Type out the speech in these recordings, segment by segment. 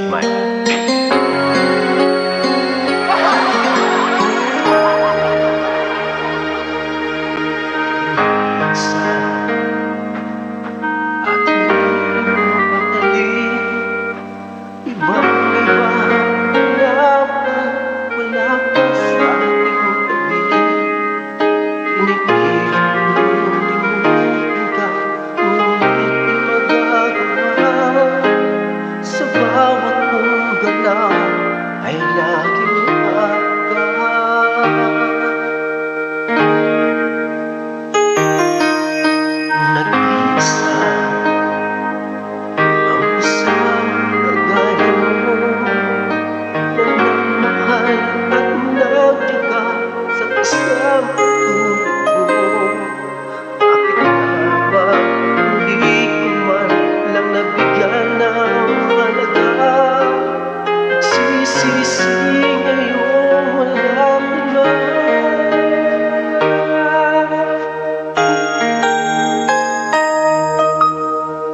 Mike. Ay laging nag-iisa ang isang kagaya mo na nagmahal at nagtiyaga sa isang pagtulog mo. Bakit nga ba hindi ko man lang nabigyan ng halaga? Nagsisisi ngayon wala ka na.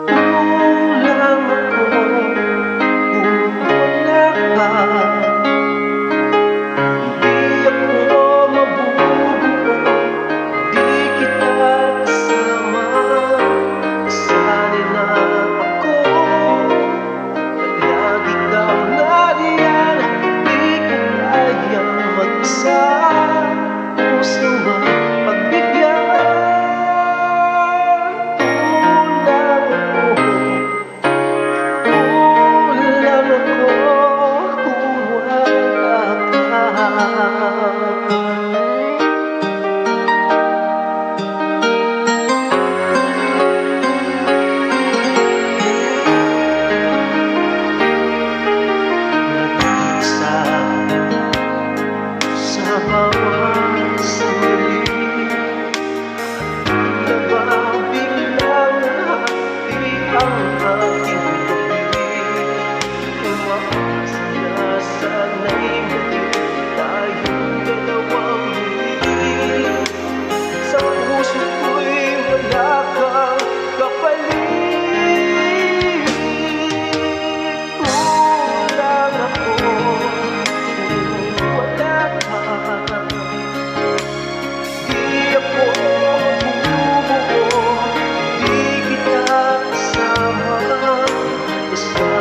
Kulang ako kung wala ka. Hindi ako mabubuo, di kita kasama. Nasanay na ako na lagi kang nariyan. Di ko kayang mag-isa, gusto ba pagbigyan? Kulang ako kung wala ka. Nag-iisa sa bawat sandali, na ba biglang nahati ang aking gabi? Umaasa na sana'y muli tayong dalawang muli. Sa puso ko'y wala kang kapalit. Kulang ako kung wala ka. Di ako mabubuo, di kita kasama. Basta